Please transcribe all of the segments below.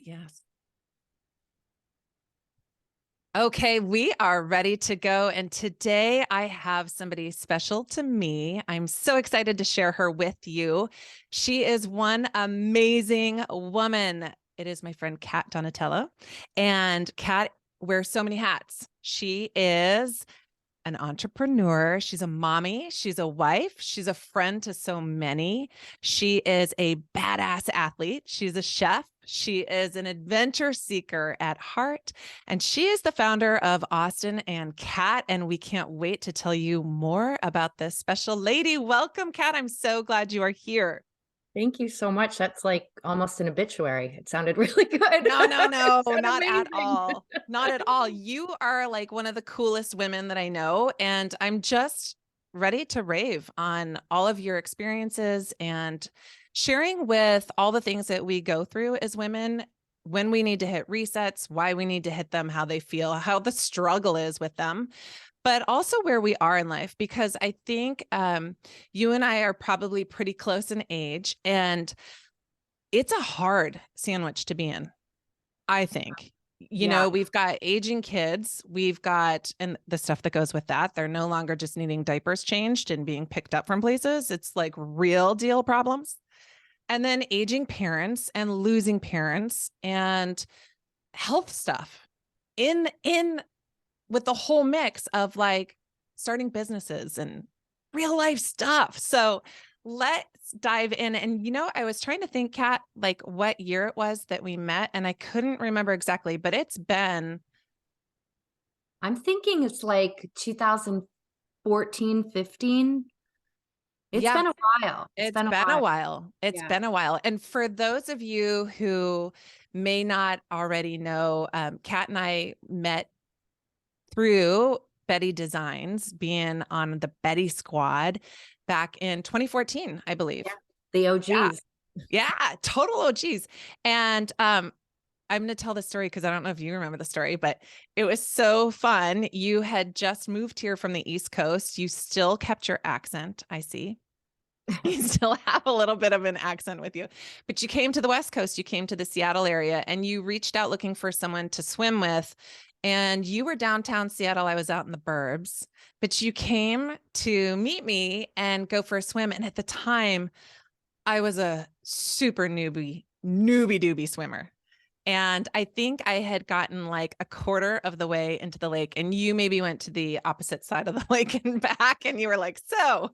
Yes. Okay, we are ready to go. And today I have somebody special to me. I'm so excited to share her with you. She is one amazing woman. It is my friend Kat Donatello. And Kat wears so many hats. She is an entrepreneur. She's a mommy. She's a wife. She's a friend to so many. She is a badass athlete. She's a chef. She is an adventure seeker at heart. And she is the founder of Austin and Kat. And we can't wait to tell you more about this special lady. Welcome, Kat. I'm so glad you are here. Thank you so much. That's like almost an obituary. It sounded really good. No, It sounded not at amazing. all. Not at all. You are like one of the coolest women that I know. And I'm just ready to rave on all of your experiences and sharing with all the things that we go through as women, when we need to hit resets, why we need to hit them, how they feel, how the struggle is with them, but also where we are in life. Because I think you and I are probably pretty close in age, and it's a hard sandwich to be in. I think, Yeah. we've got aging kids, we've got, and the stuff that goes with that. They're no longer just needing diapers changed and being picked up from places. It's like real deal problems. And then aging parents and losing parents and health stuff in with the whole mix of like starting businesses and real life stuff. So let's dive in. And, I was trying to think, Kat, like what year it was that we met, and I couldn't remember exactly, but it's been, I'm thinking it's like 2014, 15. It's yeah, been a while. It's it's been a been a while. while. It's Yeah. been a while. And for those of you who may not already know, Kat and I met through Betty Designs, being on the Betty squad back in 2014, I believe. Yeah. The Yeah. OGs. Yeah. Total OGs. And I'm going to tell the story because I don't know if you remember the story, but it was so fun. You had just moved here from the East Coast. You still kept your accent, I see. You still have a little bit of an accent with you, but you came to the West Coast, you came to the Seattle area, and you reached out looking for someone to swim with. And you were downtown Seattle. I was out in the burbs, but you came to meet me and go for a swim. And at the time, I was a super newbie doobie swimmer. And I think I had gotten like a quarter of the way into the lake, and you maybe went to the opposite side of the lake and back. And you were like, so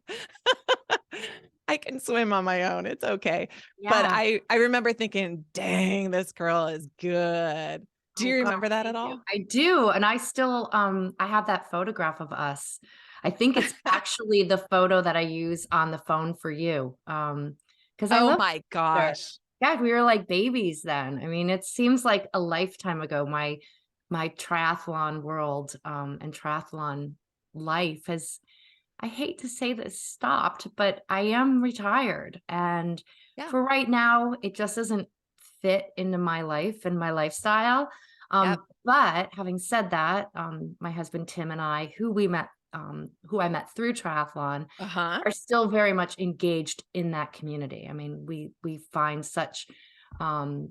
I can swim on my own. It's okay. But Yeah. I remember thinking, dang, this girl is good. Do Oh you gosh, remember that at thank you. all? I do. And I still I have that photograph of us. I think it's actually the photo that I use on the phone for you. Because I Oh love my her. gosh. Yeah, we were like babies then. I mean, it seems like a lifetime ago. My triathlon world and triathlon life has, I hate to say this, stopped, but I am retired. And Yeah. for right now, it just doesn't fit into my life and my lifestyle. Yep. But having said that, my husband Tim and I, who I met through triathlon, Uh-huh. are still very much engaged in that community. I mean, we find such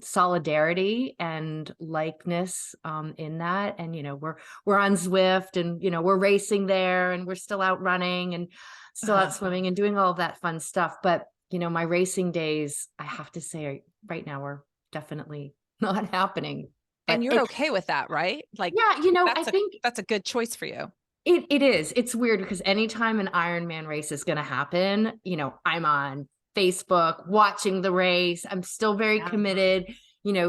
solidarity and likeness in that. And we're on Zwift, and we're racing there, and we're still out running and still out Uh-huh. swimming and doing all of that fun stuff. But my racing days, I have to say, right now are definitely not happening. And But you're okay with that, right? Like yeah, I that's a think that's a good choice for you. it is. It's weird because anytime an Ironman race is going to happen, I'm on Facebook watching the race. I'm still very Yeah. committed,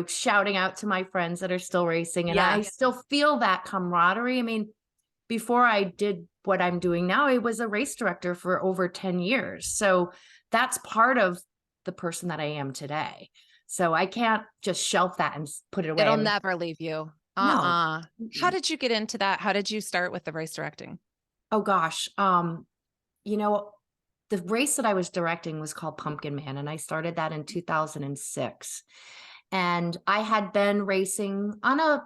shouting out to my friends that are still racing. And I Yeah. still feel that camaraderie. I mean, before I did what I'm doing now, I was a race director for over 10 years. So that's part of the person that I am today. So I can't just shelf that and put it away. I It'll mean, never leave you. no. How Mm-mm. did you get into that? How did you start with the race directing? Oh gosh. You know, the race that I was directing was called Pumpkin Man, and I started that in 2006. And I had been racing on a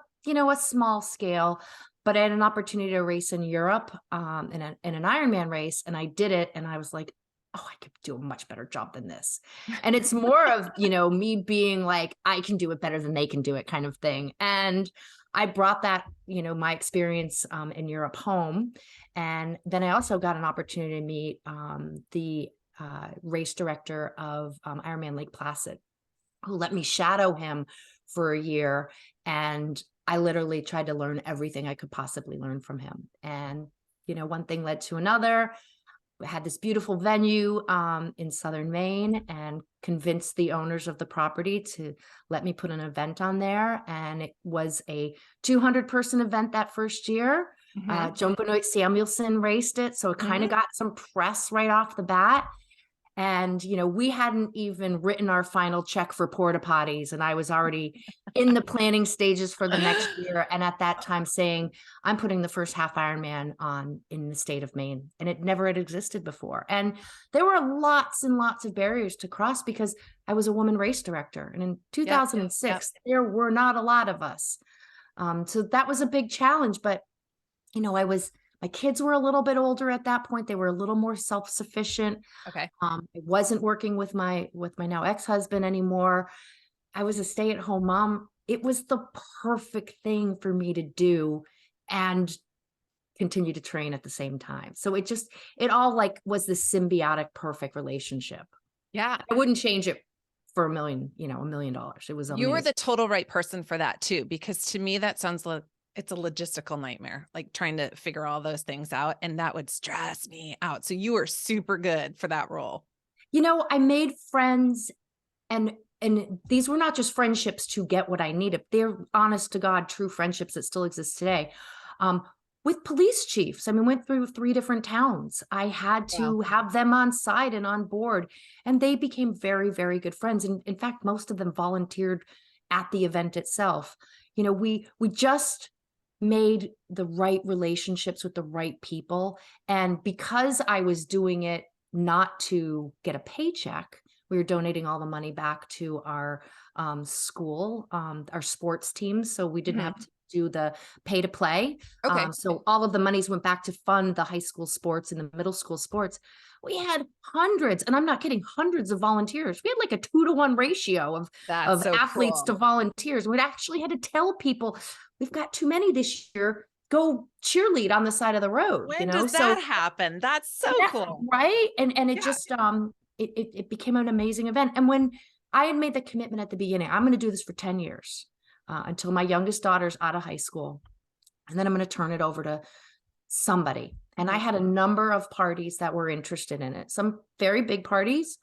small scale, but I had an opportunity to race in Europe in an Ironman race, and I did it, and I was like, oh, I could do a much better job than this. And it's more of, me being like, I can do it better than they can do it kind of thing. And I brought that, my experience in Europe home. And then I also got an opportunity to meet the race director of Ironman Lake Placid, who let me shadow him for a year. And I literally tried to learn everything I could possibly learn from him. And, one thing led to another. We had this beautiful venue in Southern Maine, and convinced the owners of the property to let me put an event on there. And it was a 200-person event that first year. Mhm. Joan Benoit Samuelson raced it. So it kind of Mhm. got some press right off the bat. And, we hadn't even written our final check for porta potties. And I was already in the planning stages for the next year. And at that time saying, I'm putting the first half Ironman on in the state of Maine. And it never had existed before. And there were lots and lots of barriers to cross because I was a woman race director. And in Yep. Yep. 2006, there were not a lot of us. So that was a big challenge. But, my kids were a little bit older at that point. They were a little more self-sufficient. Okay. I wasn't working with my now ex-husband anymore. I was a stay-at-home mom. It was the perfect thing for me to do and continue to train at the same time. So it all like was this symbiotic, perfect relationship. Yeah. I wouldn't change it for $1 million. It was You were amazing. the total right person for that too, because to me, that sounds like it's a logistical nightmare, like trying to figure all those things out. And that would stress me out. So you were super good for that role. I made friends, and these were not just friendships to get what I needed. They're honest to God, true friendships that still exist today. Um, with police chiefs, I mean, went through 3 different towns. I had Wow. to have them on side and on board, and they became very, very good friends. And in fact, most of them volunteered at the event itself. We just made the right relationships with the right people. And because I was doing it not to get a paycheck, we were donating all the money back to our school, our sports teams. So we didn't Mhm. have to do the pay to play. Okay. So all of the monies went back to fund the high school sports and the middle school sports. We had hundreds, and I'm not kidding, hundreds of volunteers. We had like a 2-to-1 ratio of That's so athletes to cool. volunteers. We'd actually had to tell people, we've got too many this year. Go cheerlead on the side of the road, When does So that happen? That's so yeah, cool. right. And it Yeah. just it became an amazing event. And when I had made the commitment at the beginning, I'm going to do this for 10 years until my youngest daughter's out of high school. And then I'm going to turn it over to somebody. And I Mhm. had a number of parties that were interested in it, some very big parties.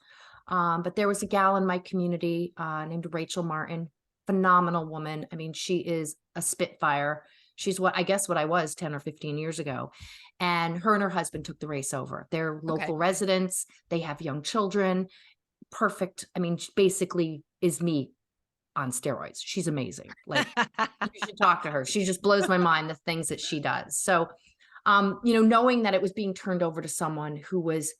But there was a gal in my community named Rachel Martin, phenomenal woman. I mean, she is a spitfire. She's what I was 10 or 15 years ago. And her and her husband took the race over. They're Okay. local residents. They have young children. Perfect. I mean, she basically is me on steroids. She's amazing. Like, you should talk to her. She just blows my mind, the things that she does. So, knowing that it was being turned over to someone who was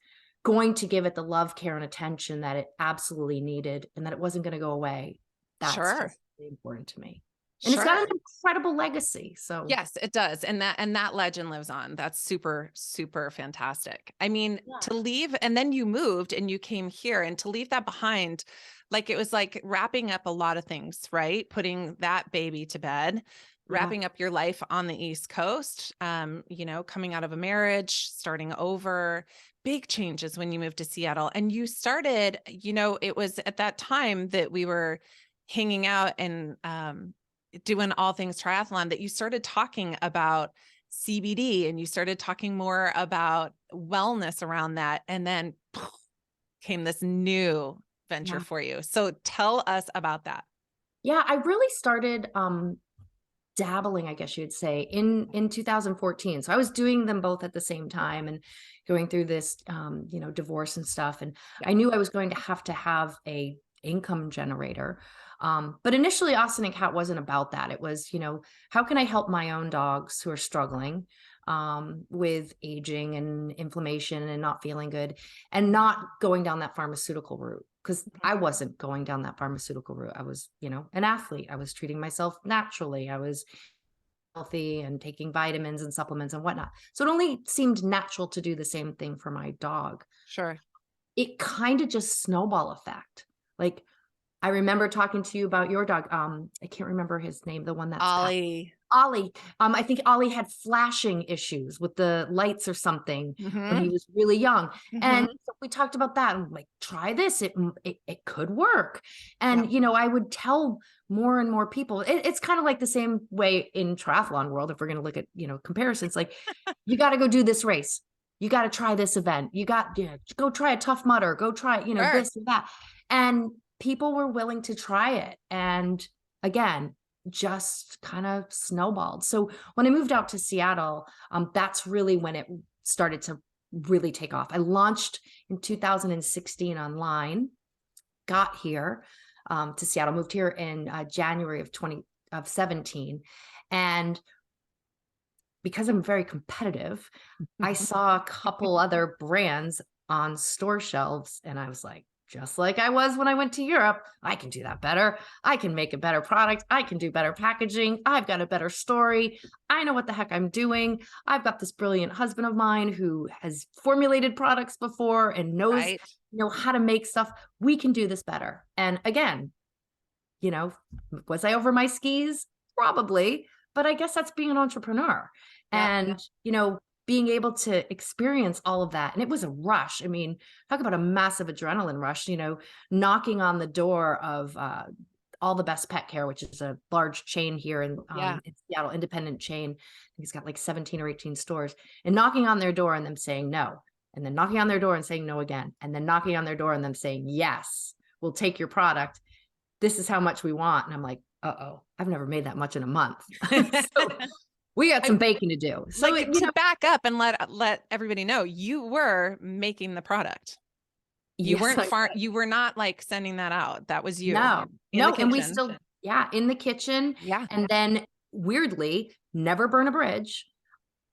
going to give it the love, care, and attention that it absolutely needed, and that it wasn't going to go away, that's Sure. just really important to me. And it's got Sure. an incredible legacy. So, Yes, it does. And that legend lives on. That's super, super fantastic. I mean, yeah, to leave and then you moved and you came here and to leave that behind, like it was like wrapping up a lot of things, right? Putting that baby to bed, yeah, wrapping up your life on the East Coast, coming out of a marriage, starting over, big changes when you moved to Seattle. And you started, it was at that time that we were hanging out and doing all things triathlon that you started talking about CBD and you started talking more about wellness around that. And then came this new venture yeah. for you. So tell us about that. Yeah, I really started dabbling, I guess you'd say, in 2014. So I was doing them both at the same time and going through this divorce and stuff. And Yeah. I knew I was going to have a income generator. But initially Austin and Cat wasn't about that. It was, how can I help my own dogs who are struggling with aging and inflammation and not feeling good, and not going down that pharmaceutical route? Because I wasn't going down that pharmaceutical route. I was, an athlete. I was treating myself naturally. I was healthy and taking vitamins and supplements and whatnot. So it only seemed natural to do the same thing for my dog. Sure. it kind of just snowball effect. Like, I remember talking to you about your dog. I can't remember his name, the one that's passed. Ollie. Ollie. I think Ollie had flashing issues with the lights or something when he Mm-hmm. was really young. And Mm-hmm. so we talked about that. And I'm like, try this. It could work. Yep. And, you know, I would tell more and more people. It's kind of like the same way in triathlon world. If we're going to look at, you know, comparisons, like, you got to go do this race. You got to try this event. You got, yeah, go try a Tough Mudder. Go try, you know, Sure. this and that. And people were willing to try it. And again, just kind of snowballed. So when I moved out to Seattle, that's really when it started to really take off. I launched in 2016 online, got here to Seattle, moved here in January of 2017, and because I'm very competitive, I saw a couple other brands on store shelves, and I was like, just like I was when I went to Europe, I can do that better. I can make a better product. I can do better packaging. I've got a better story. I know what the heck I'm doing. I've got this brilliant husband of mine who has formulated products before and knows, Right. you know, how to make stuff. We can do this better. And again, you know, was I over my skis? Probably, but I guess that's being an entrepreneur. Yep. And, you know, being able to experience all of that. And it was a rush. I mean, talk about a massive adrenaline rush, you know, knocking on the door of All the Best Pet Care, which is a large chain here Yeah. in Seattle, independent chain. He's got like 17 or 18 stores, and knocking on their door and them saying no, and then knocking on their door and saying no again, and then knocking on their door and them saying, yes, we'll take your product. This is how much we want. And I'm like, uh-oh, I've never made that much in a month. So we got some I, baking to do. So, like, you to know, back up and let everybody know, you were making the product. You yes, weren't you were not like sending that out. That was you no, in the no. And we kitchen. still, yeah, in the kitchen. Yeah. And then weirdly, never burn a bridge.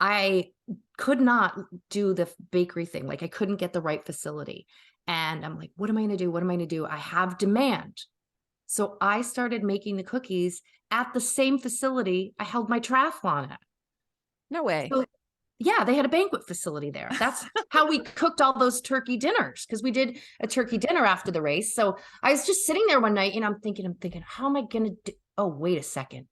I could not do the bakery thing. Like, I couldn't get the right facility. And I'm like, what am I going to do? What am I going to do? I have demand. So I started making the cookies at the same facility I held my triathlon at. No way. So yeah, they had a banquet facility there. That's how we cooked all those turkey dinners, because we did a turkey dinner after the race. So I was just sitting there one night and I'm thinking, how am I going to do? Oh, wait a second.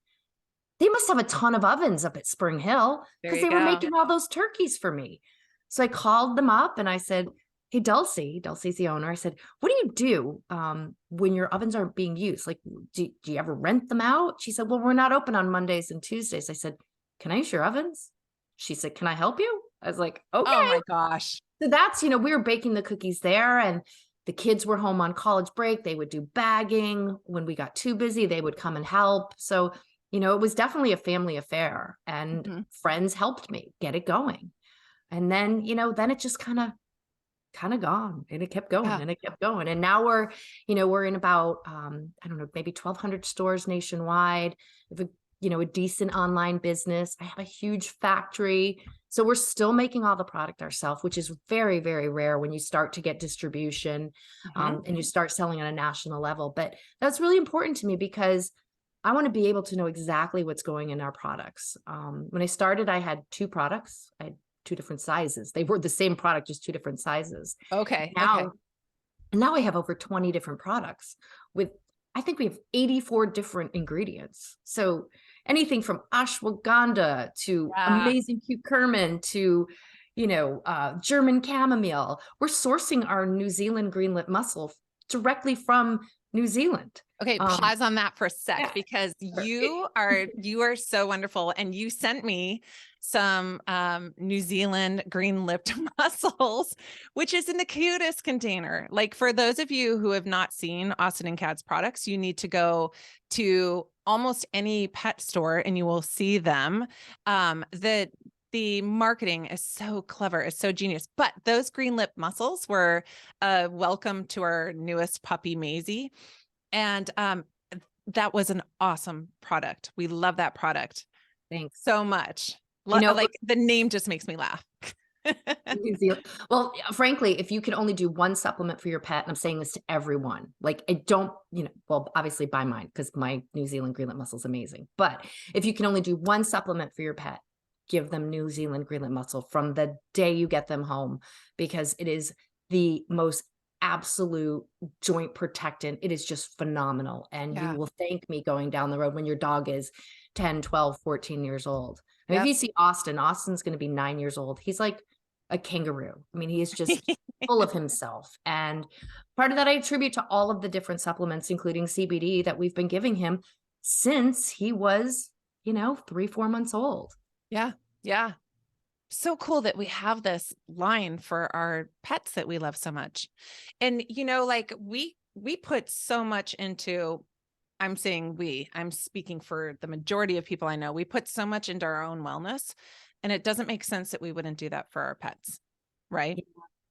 They must have a ton of ovens up at Spring Hill There because you they were go. making all those turkeys for me. So I called them up and I said, hey, Dulcie's the owner. I said, what do you do when your ovens aren't being used? Like, do you ever rent them out? She said, well, we're not open on Mondays and Tuesdays. I said, can I use your ovens? She said, can I help you? I was like, okay. Oh my gosh. So that's, you know, we were baking the cookies there, and the kids were home on college break. They would do bagging. When we got too busy, they would come and help. So, you know, it was definitely a family affair, and Mhm. friends helped me get it going. And then, you know, then it just kind of gone, and it kept going Yeah. and it kept going. And now we're, you know, we're in about, I don't know, maybe 1,200 stores nationwide. We have a, you know, a decent online business. I have a huge factory. So we're still making all the product ourselves, which is very, very rare when you start to get distribution Mhm. and you start selling on a national level. But that's really important to me because I want to be able to know exactly what's going in our products. When I started, I had two products. I had two different sizes. They were the same product, just two different sizes. Okay. Okay. Now, now I have over 20 different products with, I think we have 84 different ingredients. So anything from ashwagandha to Yeah. amazing curcumin to, you know, German chamomile. We're sourcing our New Zealand green lip mussel directly from New Zealand. Okay, pause on that for a sec Yeah. because you are so wonderful, and you sent me some New Zealand green-lipped mussels, which is in the cutest container. Like, for those of you who have not seen Austin and Cad's products, you need to go to almost any pet store and you will see them. The marketing is so clever, it's so genius. But those green lip mussels were welcome to our newest puppy, Maisie. And that was an awesome product. We love that product Thanks. so much. You know, Like, the name just makes me laugh. New Zealand. Well, frankly, if you can only do one supplement for your pet, and I'm saying this to everyone, like, I don't, you know, well, obviously buy mine because my New Zealand green lip mussel is amazing. But if you can only do one supplement for your pet, give them New Zealand green lip mussel from the day you get them home, because it is the most absolute joint protectant. It is just phenomenal. And you Yeah. will thank me going down the road when your dog is 10, 12, 14 years old. I mean, if Yep. you see Austin, Austin's going to be 9 years old. He's like a kangaroo. I mean, he is just full of himself. And part of that I attribute to all of the different supplements, including CBD, that we've been giving him since he was, 3, 4 months old. Yeah. Yeah. So cool that we have this line for our pets that we love so much. And like we put so much into, I'm saying I'm speaking for the majority of people I know. We put so much into our own wellness, and it doesn't make sense that we wouldn't do that for our pets. Right? Yeah,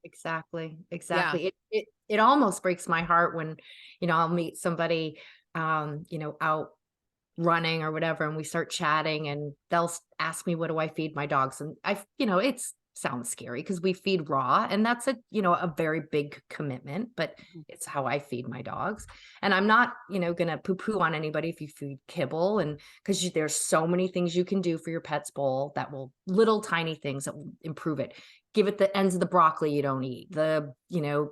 exactly. Yeah. Exactly. It almost breaks my heart when, I'll meet somebody, out running or whatever, and we start chatting, and they'll ask me, what do I feed my dogs? And it sounds scary because we feed raw, and that's a very big commitment, but it's how I feed my dogs. And I'm not, gonna poo poo on anybody if you feed kibble, and because there's so many things you can do for your pet's bowl that will, little tiny things that will improve it. Give it the ends of the broccoli you don't eat, the,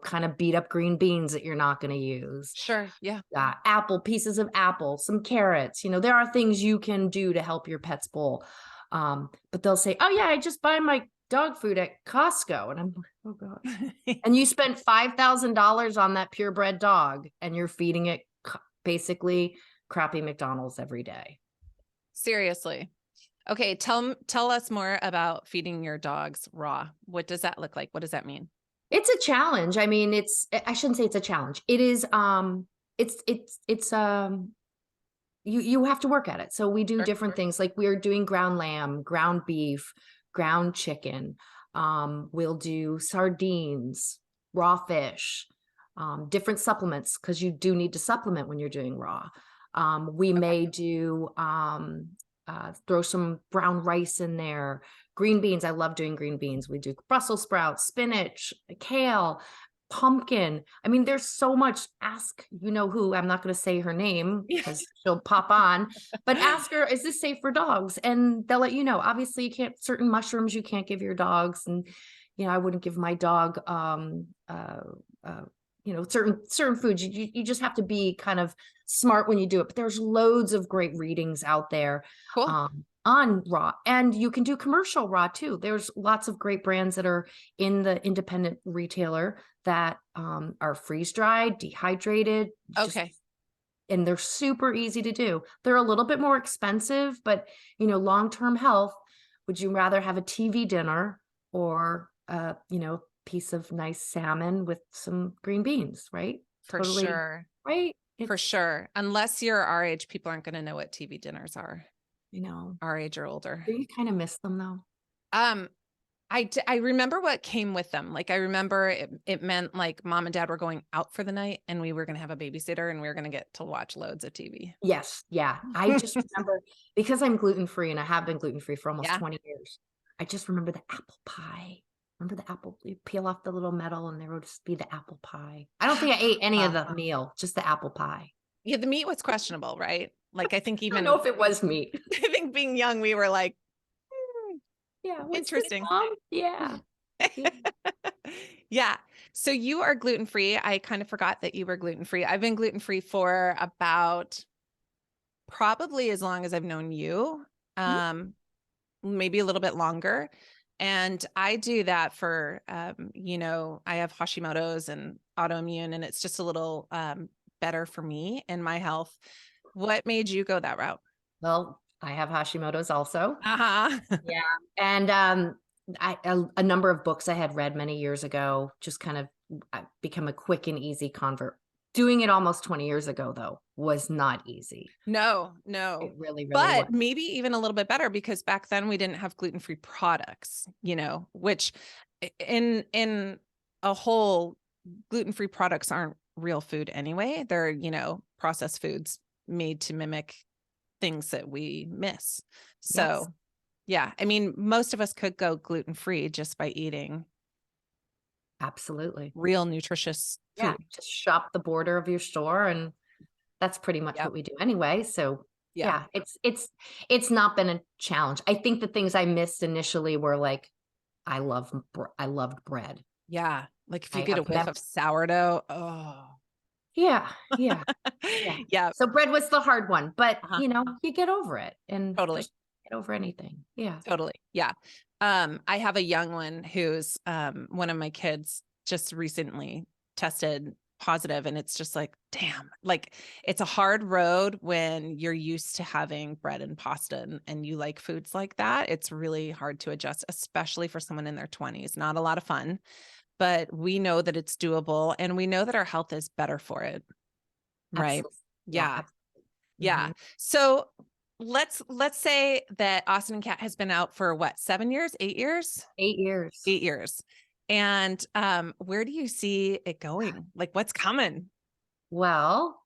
kind of beat up green beans that you're not going to use, Sure. Yeah. pieces of apple, some carrots. There are things you can do to help your pet's bowl. But they'll say, oh yeah, I just buy my dog food at Costco. And I'm like, oh God. And you spent $5,000 on that purebred dog, and you're feeding it basically crappy McDonald's every day. Seriously. Okay. Tell us more about feeding your dogs raw. What does that look like? What does that mean? It's a challenge. I mean, I shouldn't say it's a challenge. It is, it's you have to work at it. So we do Sure. different things. Like we're doing ground lamb, ground beef, ground chicken. We'll do sardines, raw fish, different supplements, because you do need to supplement when you're doing raw. We may do throw some brown rice in there, green beans. I love doing green beans. We do Brussels sprouts, spinach, kale, pumpkin. I mean, there's so much. Ask who. I'm not going to say her name because she'll pop on, but ask her, is this safe for dogs? And they'll let you know. Obviously, you can't, certain mushrooms you can't give your dogs, and I wouldn't give my dog certain foods. You just have to be kind of smart when you do it. But there's loads of great readings out there. Cool. On raw, and you can do commercial raw too. There's lots of great brands that are in the independent retailer that are freeze dried, dehydrated. Okay. And they're super easy to do. They're a little bit more expensive, but long-term health, would you rather have a TV dinner or piece of nice salmon with some green beans, right? For Totally. sure. Right. For sure. Unless you're our age, people aren't going to know what TV dinners are. You Our age or older. Do you kind of miss them though? I remember what came with them. Like, I remember it meant like mom and dad were going out for the night, and we were going to have a babysitter, and we were going to get to watch loads of TV. Yes. Yeah. I just remember, because I'm gluten-free, and I have been gluten-free for almost Yeah. 20 years. I just remember the apple pie. Remember the apple, you peel off the little metal and there would just be the apple pie. I don't think I ate any of the meal, just the apple pie. Yeah, the meat was questionable, right? Like, I think I even don't know if it was meat. I think being young, we were like, Yeah. interesting. Mom? Yeah. Yeah. Yeah. So you are gluten-free. I kind of forgot that you were gluten-free. I've been gluten-free for about probably as long as I've known you, maybe a little bit longer. And I do that for, I have Hashimoto's and autoimmune, and it's just a little better for me and my health. What made you go that route? Well, I have Hashimoto's also. Uh-huh. Yeah. And a number of books I had read many years ago, just kind of become a quick and easy convert. Doing it almost 20 years ago, though, was not easy. No. It really, really But was. maybe even a little bit better, because back then we didn't have gluten-free products, which in a whole, gluten-free products aren't real food anyway. They're, processed foods made to mimic things that we miss. So, Yes. yeah, I mean, most of us could go gluten-free just by eating Absolutely. real nutritious Yeah. food. Just shop the border of your store, and that's pretty much Yep. what we do anyway. So Yeah. yeah, it's not been a challenge. I think the things I missed initially were like, I loved bread. Yeah. Like if you I get a have whiff never. of sourdough, oh. Yeah, yeah, yeah. Yeah, So bread was the hard one, but uh-huh. you get over it and Totally. just get over anything. Yeah. Totally. Yeah. I have a young one who's one of my kids just recently tested positive, and it's just like, damn, like it's a hard road when you're used to having bread and pasta and you like foods like that. It's really hard to adjust, especially for someone in their 20s. Not a lot of fun, but we know that it's doable and we know that our health is better for it. Right. Absolutely. Yeah, Yeah. absolutely. Yeah. So let's say that Austin and Cat has been out for what, 7 years, 8 years? 8 years. 8 years. And where do you see it going? Like what's coming? Well,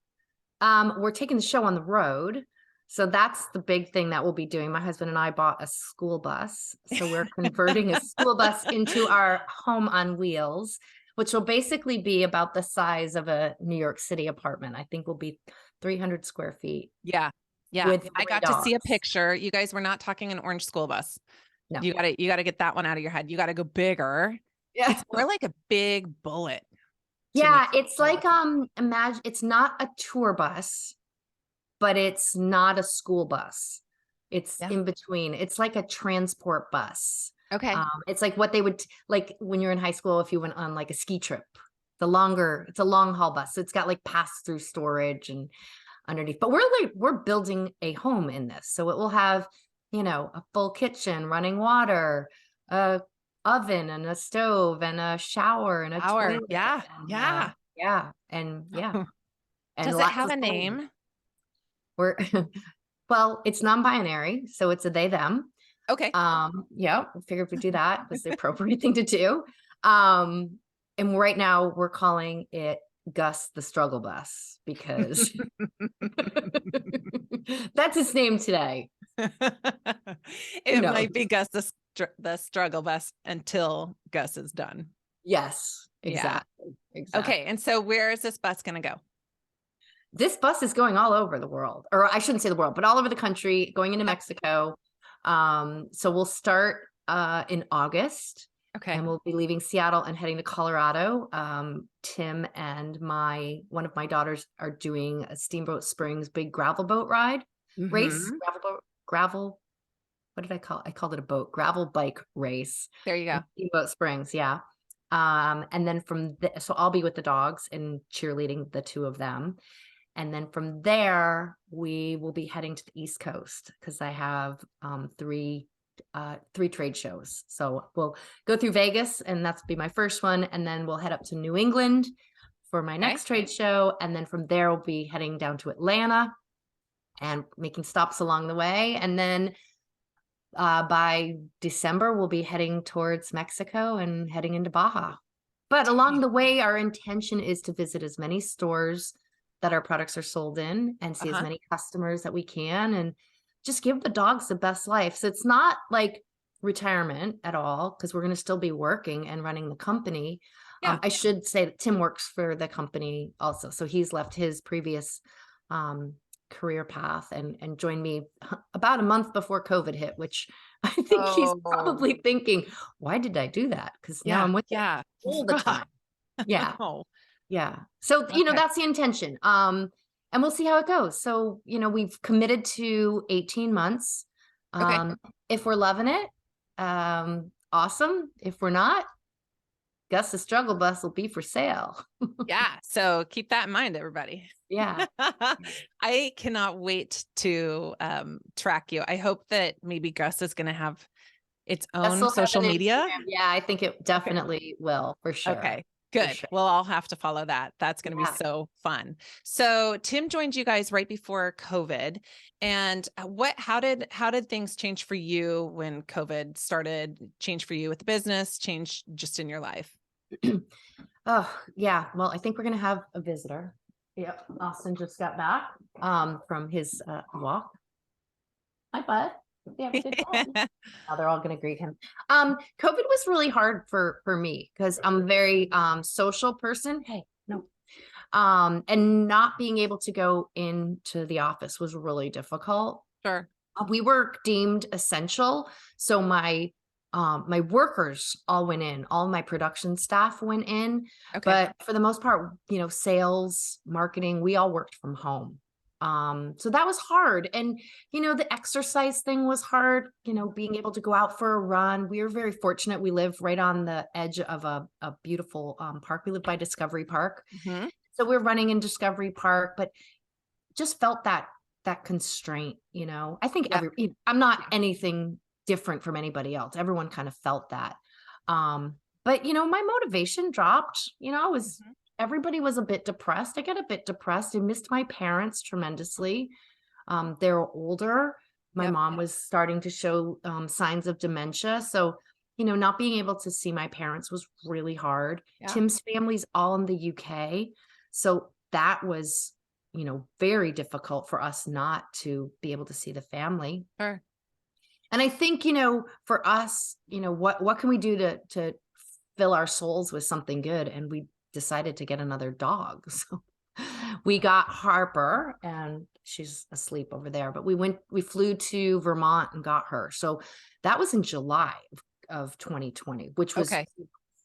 we're taking the show on the road. So that's the big thing that we'll be doing. My husband and I bought a school bus. So we're converting a school bus into our home on wheels, which will basically be about the size of a New York City apartment. I think will be 300 square feet Yeah. Yeah. with I 3 got to see a dogs. picture. You guys were not talking an orange school bus. No. You gotta get that one out of your head. You gotta go bigger. Yeah. It's more like a big bullet to me. Yeah, it's like imagine it's not a tour bus, but it's not a school bus. It's Yeah. in between. It's like a transport bus. Okay. It's like what they would like when you're in high school if you went on like a ski trip. It's a long haul bus. So it's got like pass through storage and underneath. But we're building a home in this. So it will have, a full kitchen, running water, a oven and a stove and a shower and a Hour. toilet. Yeah. And Yeah. yeah. And Does it lots have of a storage. name? We're well, it's non-binary, so it's a they them. Okay. Yeah, I figured we'd do that. That's the appropriate thing to do. Um, and right now we're calling it Gus the Struggle Bus because that's his name today. Who It knows? might be Gus the struggle bus until Gus is done. Yes, Yeah. exactly. Exactly. Okay. And so where is this bus going to go? This bus is going all over the world, or I shouldn't say the world, but all over the country, going into Mexico. So we'll start in August. Okay. And we'll be leaving Seattle and heading to Colorado. Tim and one of my daughters are doing a Steamboat Springs big gravel boat ride race. Mhm. Gravel. What did I call it? I called it a boat. Gravel bike race. There you In go. Steamboat Springs, yeah. And then so I'll be with the dogs and cheerleading the two of them. And then from there, we will be heading to the East Coast because I have three trade shows. So we'll go through Vegas, and that's be my first one, and then we'll head up to New England for my next trade show, and then from there we'll be heading down to Atlanta and making stops along the way, and then by December we'll be heading towards Mexico and heading into Baja. But along the way, our intention is to visit as many stores that our products are sold in and see as Uh-huh. many customers that we can and just give the dogs the best life. So it's not like retirement at all because we're going to still be working and running the company. Yeah. I should say that Tim works for the company also. So he's left his previous career path and joined me about a month before COVID hit, which I think he's Oh, probably thinking, why did I do that? Because now yeah. I'm with it Yeah. all the time. Yeah. Oh, Yeah. So, okay. that's the intention. And we'll see how it goes. So, we've committed to 18 months. Okay. If we're loving it, awesome. If we're not, Gus the struggle bus will be for sale. Yeah. So keep that in mind, everybody. Yeah. I cannot wait to track you. I hope that maybe Gus is going to have its Gus own will have social an media. Instagram. Yeah, I think it definitely will for sure. Okay. For Good. sure. Well, I'll have to follow that. That's going to be Yeah. so fun. So Tim joined you guys right before COVID. And how did things change for you when COVID started? Change for you with the business, change just in your life? Oh, yeah. Well, I think we're going to have a visitor. Yep. Austin just got back from his walk. Hi, bud. Yeah, have a good day. Now they're all going to greet him. COVID was really hard for me because I'm a very social person. Hey, no. And not being able to go into the office was really difficult. Sure. We were deemed essential. So my My workers all went in, all my production staff went in, Okay. but for the most part, sales, marketing, we all worked from home. So that was hard. And, the exercise thing was hard, being able to go out for a run. We were very fortunate. We live right on the edge of a beautiful park. We live by Discovery Park. Mhm. So we're running in Discovery Park, but just felt that constraint, I think Yep. I'm not anything different from anybody else. Everyone kind of felt that. But my motivation dropped. I was Mhm. everybody was a bit depressed. I got a bit depressed. I missed my parents tremendously. They were older. My Yep. mom was starting to show signs of dementia. So, not being able to see my parents was really hard. Yeah. Tim's family's all in the UK. So that was, very difficult for us not to be able to see the family. Sure. And I think, for us, what can we do to fill our souls with something good? And we decided to get another dog. So we got Harper, and she's asleep over there, but we flew to Vermont and got her. So that was in July of 2020, which was Okay.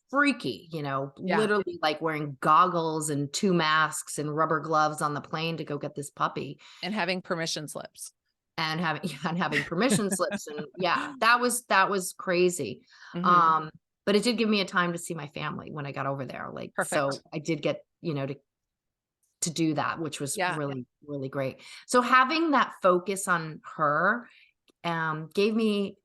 freaky, Yeah. literally like wearing goggles and 2 masks and rubber gloves on the plane to go get this puppy. And having permission slips. And having and having permission slips, and yeah, that was crazy. Mhm. Um, but it did give me a time to see my family when I got over there. Like, so Perfect. I did get, to do that, which was Yeah. really, really great. So having that focus on her gave me,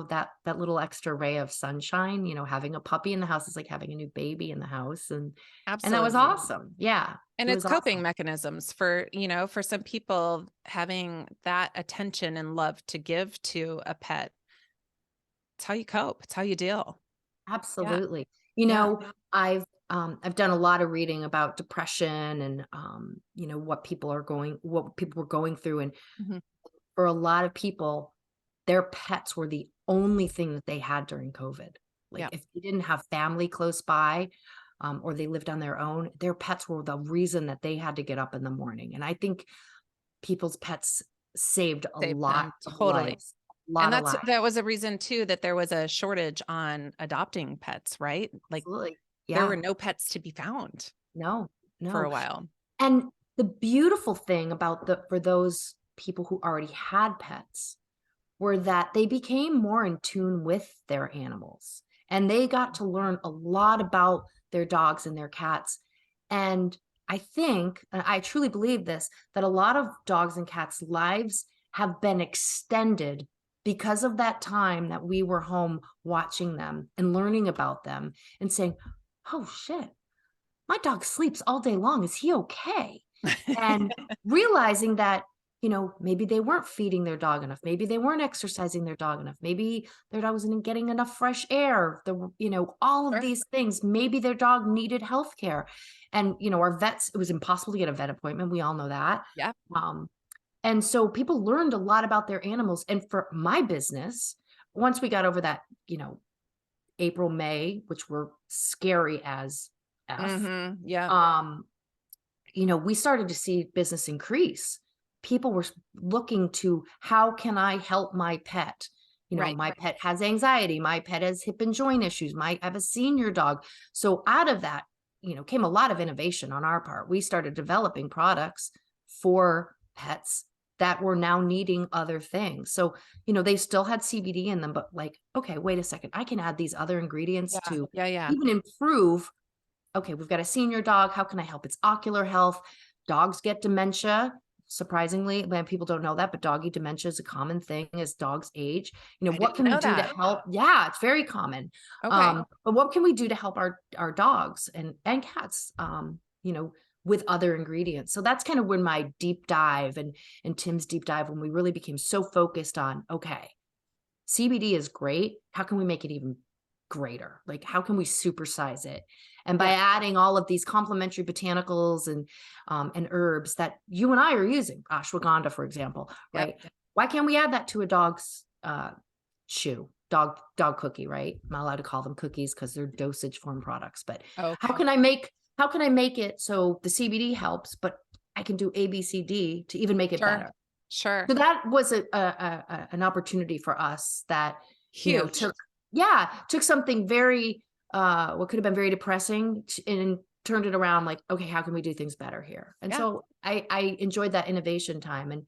that little extra ray of sunshine. Having a puppy in the house is like having a new baby in the house. And that was Absolutely. awesome. Yeah, And it it's was coping awesome. mechanisms for, for some people having that attention and love to give to a pet. It's how you cope. It's how you deal. Yeah. Absolutely. Yeah. I've done a lot of reading about depression and what people were going through. And Mhm. for a lot of people, their pets were the only thing that they had during COVID. Like, Yeah. if they didn't have family close by, or they lived on their own, their pets were the reason that they had to get up in the morning. And I think people's pets saved a Save lot them. of Totally. lives, a And lot of lives. that was a reason too that there was a shortage on adopting pets, right? Like Absolutely. there were Yeah. no pets to be found No, for no. a while. And the beautiful thing about for those people who already had pets were that they became more in tune with their animals, and they got to learn a lot about their dogs and their cats. And I think, and I truly believe this, that a lot of dogs and cats' lives have been extended because of that time that we were home watching them and learning about them and saying, oh shit, my dog sleeps all day long. Is he okay? And realizing that, maybe they weren't feeding their dog enough. Maybe they weren't exercising their dog enough. Maybe their dog wasn't getting enough fresh air. All of Sure. these things. Maybe their dog needed health care. And, our vets, it was impossible to get a vet appointment. We all know that. Yeah. Um, and so people learned a lot about their animals. And for my business, once we got over that, April, May, which were scary as F, Yeah. um, we started to see business increase. People were looking to, how can I help my pet? Right. My pet has anxiety. My pet has hip and joint issues. I have a senior dog. So out of that, came a lot of innovation on our part. We started developing products for pets that were now needing other things. So, they still had CBD in them, but like, okay, wait a second. I can add these other ingredients Yeah. to Yeah. Yeah. even improve. Okay, we've got a senior dog. How can I help its ocular health? Dogs get dementia. Surprisingly, when people don't know that, but doggy dementia is a common thing as dogs age. I What didn't can we know do to that. help? Yeah, it's very common. Okay. But what can we do to help our dogs and cats? With other ingredients. So that's kind of when my deep dive and Tim's deep dive, when we really became so focused on, okay, CBD is great. How can we make it even greater? Like, how can we supersize it? And by Yeah. adding all of these complementary botanicals and herbs that you and I are using, ashwagandha, for example, Yep. right? Why can't we add that to a dog's shoe, dog cookie, right? I'm not allowed to call them cookies because they're dosage form products. But how Okay. can I make it so the CBD helps, but I can do A, B, C, D to even make it Sure. better? Sure. So that was an opportunity for us that, Huge. took. yeah, took something very, what could have been very depressing and turned it around like, okay, how can we do things better here? And Yeah. so I enjoyed that innovation time, and,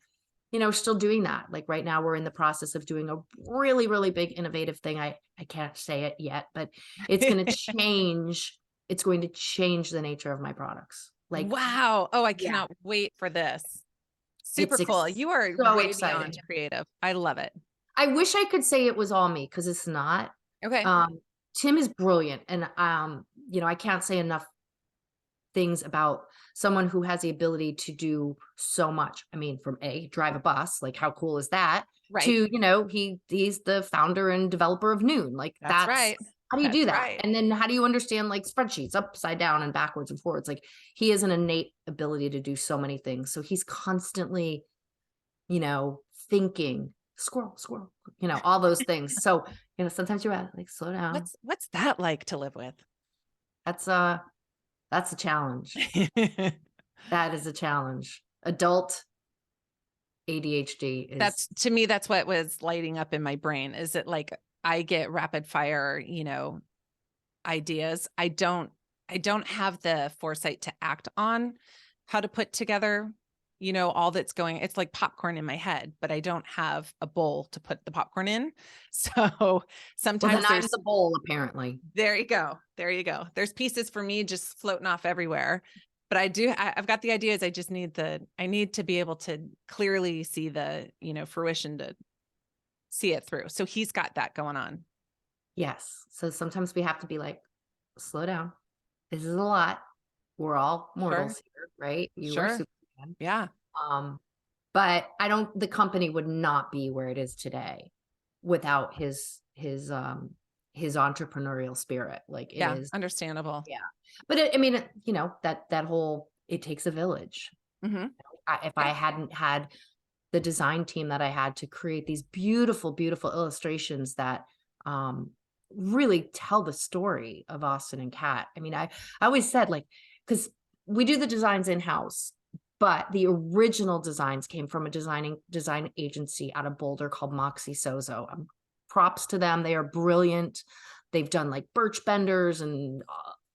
still doing that. Like right now we're in the process of doing a really, really big innovative thing. I can't say it yet, but it's going to change. It's going to change the nature of my products. Like, Wow. Oh, I yeah, cannot wait for this. Super it's cool. You are so way exciting. beyond creative. I love it. I wish I could say it was all me, because it's not. Okay. Um, Tim is brilliant, and I can't say enough things about someone who has the ability to do so much. I mean, from drive a bus, like how cool is that? Right. To, he's the founder and developer of Noon. Like That's that's right. how do you do That's that? right. And then how do you understand like spreadsheets upside down and backwards and forwards? Like he has an innate ability to do so many things. So he's constantly, thinking, squirrel, squirrel, all those things. So, sometimes you're like, slow down. What's that like to live with? That's a challenge. That is a challenge. Adult ADHD is, That's to me, that's what was lighting up in my brain. Is it like I get rapid fire, ideas. I don't have the foresight to act on how to put together, all that's going. It's like popcorn in my head, but I don't have a bowl to put the popcorn in. So well, then sometimes I'm the bowl, apparently. there you go. There you go. There's pieces for me just floating off everywhere. But I've got the ideas. I need to be able to clearly see the, fruition to see it through. So he's got that going on. Yes. So sometimes we have to be like, slow down. This is a lot. We're all Sure. mortals here, right? You are Sure. Superman. Yeah. Um, but the company would not be where it is today without his entrepreneurial spirit. Like it Yeah. is, Understandable. yeah. But I mean, that whole, it takes a village. Hmm. If I Yeah. hadn't had the design team that I had to create these beautiful, beautiful illustrations that um, really tell the story of Austin and Kat. I mean, I always said, like, because we do the designs in house, but the original designs came from a design agency out of Boulder called Moxie Sozo. Props to them; they are brilliant. They've done like Birch Benders and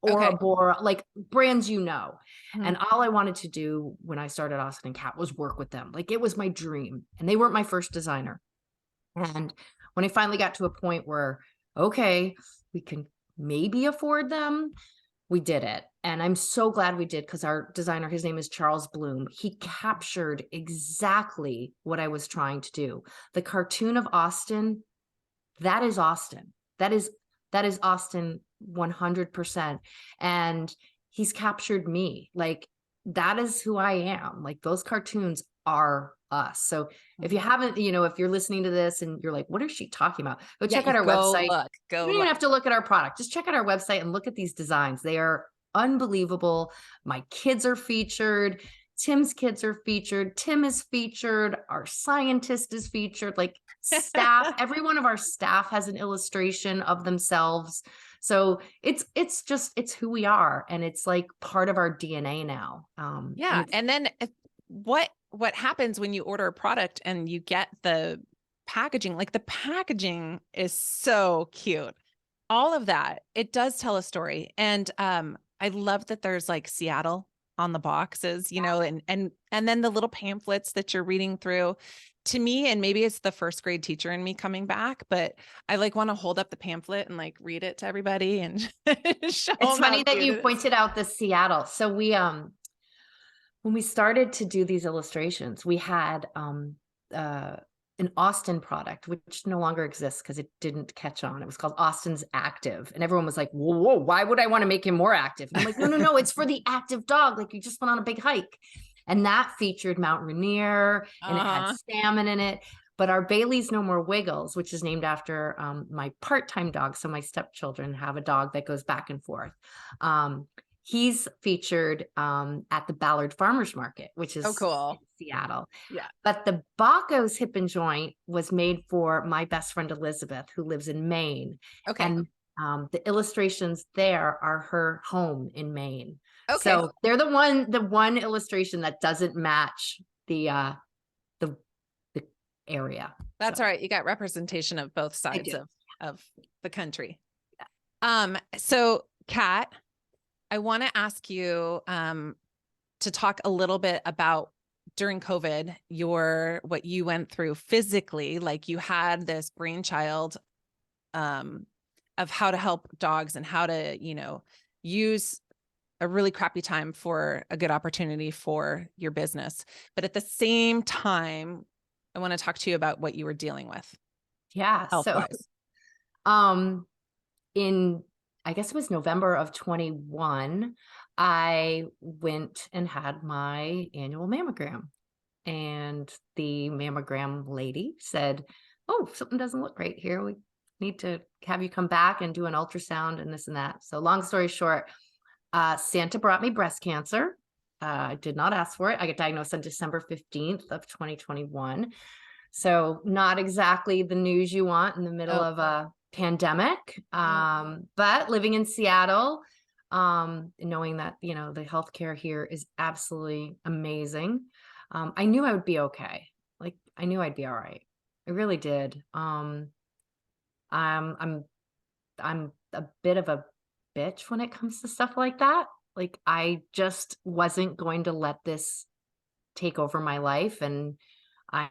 Okay. Bora, like brands, Mhm. and all I wanted to do when I started Austin and Cat was work with them. Like it was my dream. And they weren't my first designer. And when I finally got to a point where, okay, we can maybe afford them, we did it. And I'm so glad we did, because our designer, his name is Charles Bloom. He captured exactly what I was trying to do. The cartoon of Austin, that is Austin. That is Austin 100%. And he's captured me. Like that is who I am. Like those cartoons are us. So if you haven't, if you're listening to this and you're like, what is she talking about? Go Yeah. check out You our website. go You don't even look. have to look at our product. Just check out our website and look at these designs. They are unbelievable. My kids are featured. Tim's kids are featured. Tim is featured. Our scientist is featured. Like staff, every one of our staff has an illustration of themselves. So it's who we are, and it's like part of our DNA now. And Yeah. it's And then what happens when you order a product and you get the packaging? Like the packaging is so cute. All of that, it does tell a story. And I love that there's like Seattle on the boxes, and then the little pamphlets that you're reading through. To me, and maybe it's the first grade teacher in me coming back, but I like want to hold up the pamphlet and like read it to everybody and show it's them how funny that cute you it is. pointed out the Seattle. So we when we started to do these illustrations, we had an Austin product, which no longer exists because it didn't catch on. It was called Austin's Active. And everyone was like, whoa, whoa, why would I want to make him more active? And I'm like, no, no, no, it's for the active dog. Like you just went on a big hike. And that featured Mount Rainier and it had Uh-huh. salmon in it. But our Bailey's No More Wiggles, which is named after my part-time dog. So my stepchildren have a dog that goes back and forth. He's featured at the Ballard Farmers Market, which Oh, is cool. in Seattle. Yeah. But the Baco's Hip and Joint was made for my best friend Elizabeth, who lives in Maine. Okay. And the illustrations there are her home in Maine. Okay. So they're the one illustration that doesn't match the area. That's So all right. You got representation of both I sides do. of of the country. So Kat, I want to ask you to talk a little bit about during COVID, what you went through physically. Like you had this brainchild of how to help dogs and how to, use a really crappy time for a good opportunity for your business. But at the same time, I want to talk to you about what you were dealing with. Yeah. So, Health-wise. in, I guess it was November of 21, I went and had my annual mammogram, and the mammogram lady said, "Oh, something doesn't look right here. We need to have you come back and do an ultrasound and this and that." So long story short, Santa brought me breast cancer. I did not ask for it. I got diagnosed on December 15th of 2021. So not exactly the news you want in the middle of a pandemic. But living in Seattle, knowing that, the healthcare here is absolutely amazing. I knew I would be okay. Like I knew I'd be all right. I really did. I'm a bit of a bitch when it comes to stuff like that. Like I just wasn't going to let this take over my life, and I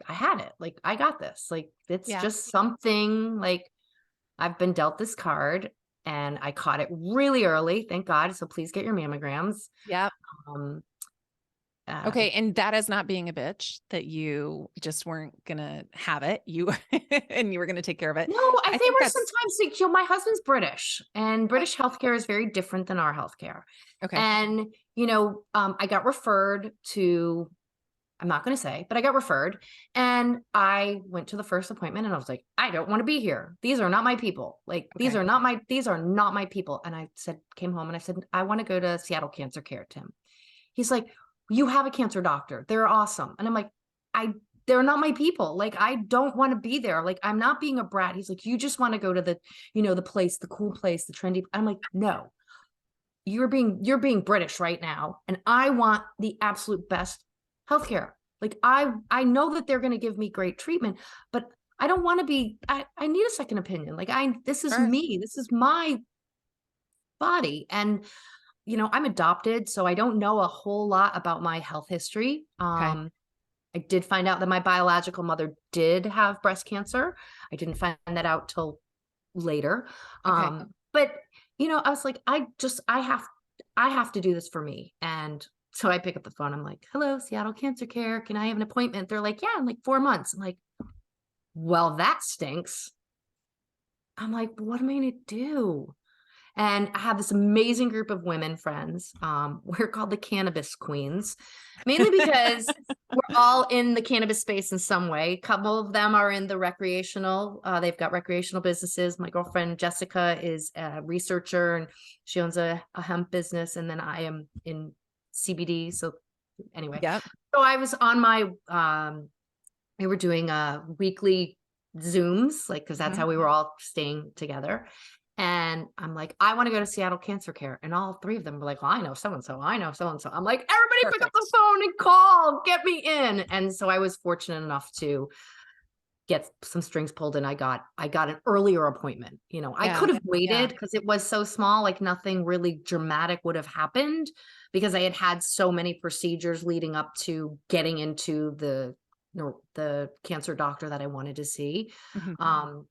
had it. Like I got this. Like it's just something, like I've been dealt this card and I caught it really early, thank God. So please get your mammograms. Yeah. Um Okay. And that is not being a bitch, that you just weren't going to have it. And you were going to take care of it. No, I I think think we're that's sometimes like, my husband's British, and British healthcare is very different than our healthcare. okay. And, I got referred to, I'm not going to say, but I got referred, and I went to the first appointment and I was like, I don't want to be here. These are not my people. Like, these are not my people. And I came home and I said, I want to go to Seattle Cancer Care, Tim. He's like, you have a cancer doctor. They're awesome. And I'm like, they're not my people. Like, I don't want to be there. Like, I'm not being a brat. He's like, you just want to go to the, the place, the cool place, the trendy. I'm like, no, you're being British right now. And I want the absolute best healthcare. Like, I know that they're going to give me great treatment, but I don't want to be, I need a second opinion. Like this is me, this is my body. And, I'm adopted, so I don't know a whole lot about my health history. Okay. I did find out that my biological mother did have breast cancer. I didn't find that out till later. Okay. But I was like, I have to do this for me. And so I pick up the phone. I'm like, hello, Seattle Cancer Care. Can I have an appointment? They're like, yeah, in like 4 months. I'm like, well, that stinks. I'm like, what am I going to do? And I have this amazing group of women friends. We're called the Cannabis Queens, mainly because we're all in the cannabis space in some way. A couple of them are in the recreational. They've got recreational businesses. My girlfriend Jessica is a researcher, and she owns a hemp business. And then I am in CBD. So anyway, so I was on my, we were doing weekly Zooms, like, because that's how we were all staying together. And I'm like, I want to go to Seattle Cancer Care. And all three of them were like, well, I know so-and-so. I know so-and-so. I'm like, everybody pick up the phone and call, get me in. And so I was fortunate enough to get some strings pulled, and I got an earlier appointment. I could have waited because it was so small, like nothing really dramatic would have happened, because I had so many procedures leading up to getting into the cancer doctor that I wanted to see.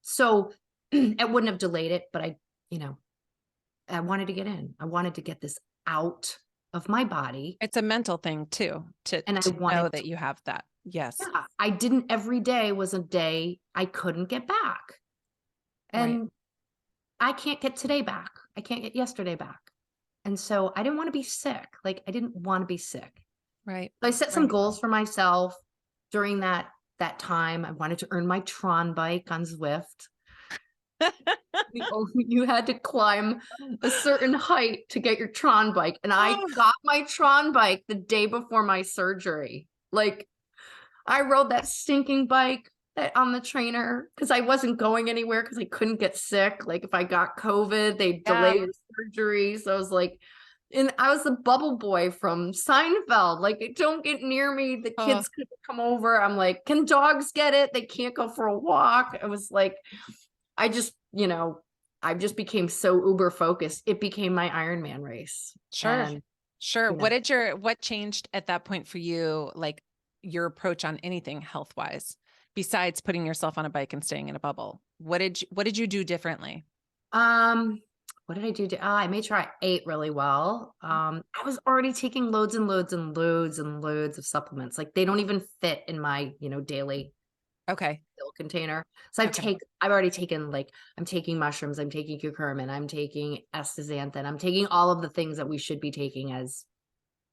So it wouldn't have delayed it, but I wanted to get in. I wanted to get this out of my body. It's a mental thing too, to know that you have that. Yes. Yeah, I didn't. Every day was a day I couldn't get back. And I can't get today back. I can't get yesterday back. And so I didn't want to be sick. Like, I didn't want to be sick. Right. So I set some goals for myself during that time. I wanted to earn my Tron bike on Zwift. You had to climb a certain height to get your Tron bike. And I got my Tron bike the day before my surgery. Like, I rode that stinking bike on the trainer because I wasn't going anywhere because I couldn't get sick. Like, if I got COVID, they delayed the surgery. So I was like, And I was the bubble boy from Seinfeld. Like, don't get near me. The Oh, kids could come over. I'm like, can dogs get it? They can't go for a walk. It was like, I just, I just became so uber focused. It became my Ironman race. sure. And, Sure. you know, What changed at that point for you, like your approach on anything health wise, besides putting yourself on a bike and staying in a bubble? What did you do differently? um, what did I do? I made sure I ate really well. I was already taking loads and loads and loads and loads of supplements. Like they don't even fit in my, daily Okay. pill container. So Okay. I've already taken like, I'm taking mushrooms, I'm taking curcumin, I'm taking astaxanthin, I'm taking all of the things that we should be taking as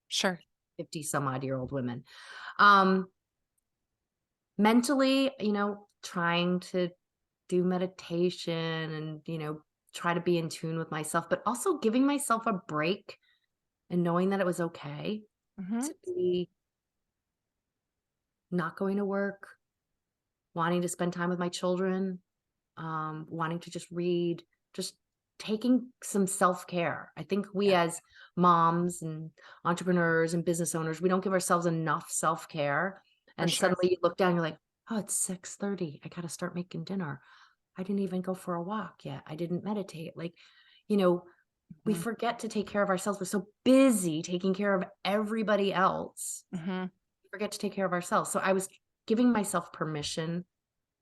Sure. 50 some odd year old women. Um, mentally, trying to do meditation and, try to be in tune with myself, but also giving myself a break and knowing that it was okay Hmm. to be not going to work, wanting to spend time with my children, wanting to just read, just taking some self-care. I think we Yeah, as moms and entrepreneurs and business owners, we don't give ourselves enough self-care. for And sure. suddenly you look down, you're like, oh, it's 6:30. I got to start making dinner. I didn't even go for a walk yet. I didn't meditate. Like, you know, we Hmm. forget to take care of ourselves. We're so busy taking care of everybody else. Hmm. We forget to take care of ourselves. So I was giving myself permission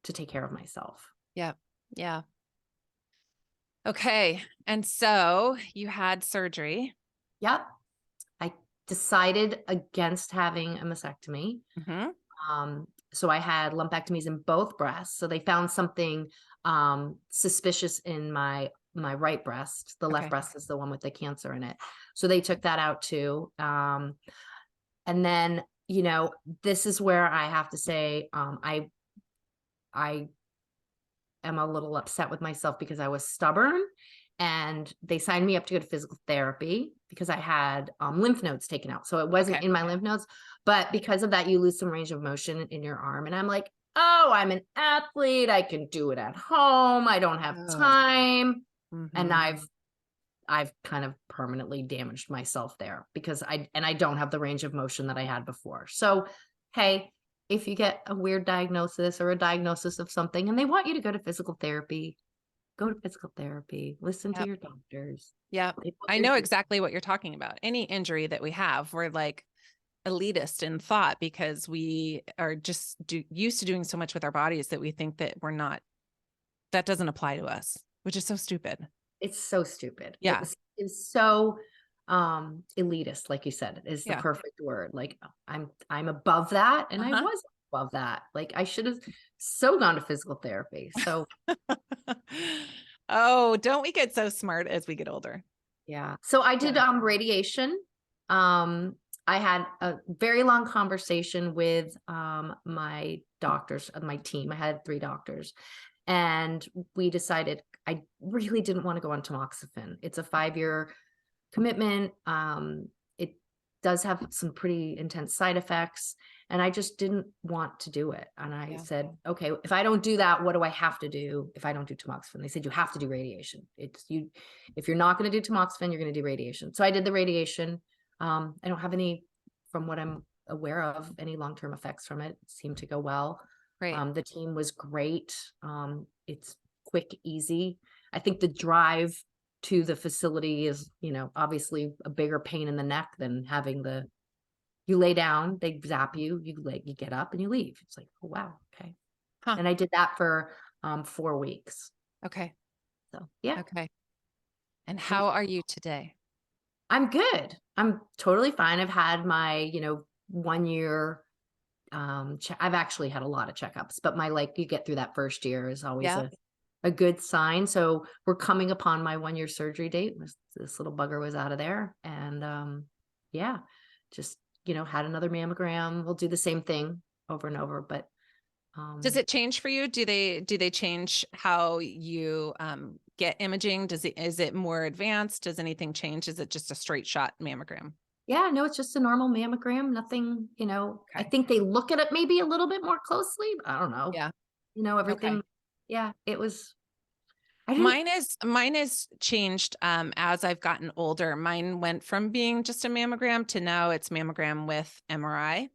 to take care of myself. Yeah. Yeah. Okay. And so you had surgery. Yep. I decided against having a mastectomy. Hmm. So I had lumpectomies in both breasts. So they found something suspicious in my right breast. The left Okay. breast is the one with the cancer in it. So they took that out too. And then, this is where I have to say, I am a little upset with myself because I was stubborn and they signed me up to go to physical therapy because I had lymph nodes taken out. So it wasn't Okay. in my lymph nodes, but because of that, you lose some range of motion in your arm. And I'm like, oh, I'm an athlete. I can do it at home. I don't have Oh. time. And Hmm. I've kind of permanently damaged myself there because I don't have the range of motion that I had before. So, hey, if you get a weird diagnosis or a diagnosis of something and they want you to go to physical therapy, go to physical therapy, listen to Yep. your doctors. Yeah. They know what I they're know doing. exactly what you're talking about. Any injury that we have, we're like elitist in thought because we are just used to doing so much with our bodies that we think that that doesn't apply to us, which is so stupid. It's so stupid. Yeah. It's so elitist, like you said, is the Yeah. perfect word. Like I'm above that. And I Uh-huh. was above that. Like I should have so gone to physical therapy. So Oh, don't we get so smart as we get older? yeah. So I did Yeah. radiation. Um I had a very long conversation with my doctors of my team. I had 3 doctors and we decided I really didn't want to go on tamoxifen. It's a 5-year commitment. It does have some pretty intense side effects, and I just didn't want to do it. And I Yeah. said, okay, if I don't do that, what do I have to do if I don't do tamoxifen? They said, you have to do radiation. It's you, if you're not going to do tamoxifen, you're going to do radiation. So I did the radiation. I don't have any, from what I'm aware of, any long-term effects from it. It seemed to go well. Great. The team was great. It's quick, easy. I think the drive to the facility is, obviously a bigger pain in the neck than having you lay down, they zap you, you get up and you leave. It's like, oh wow, okay. Huh. And I did that for 4 weeks. Okay. So yeah, Okay. And it was, how are you today? I'm good. I'm totally fine. I've had my, 1 year I've actually had a lot of checkups, but my like you get through that first year is always Yeah. a good sign. So we're coming upon my 1 year surgery date. This little bugger was out of there. And yeah, just, had another mammogram. We'll do the same thing over and over. But Does um it change for you? Do they change how you get imaging? Is it more advanced? Does anything change? Is it just a straight shot mammogram? yeah, no, it's just a normal mammogram. Nothing, I Okay. think they look at it maybe a little bit more closely, but I don't know. Yeah. Okay. Everything. Yeah, it was I didn't. Mine is changed as I've gotten older. Mine went from being just a mammogram to now it's mammogram with MRI.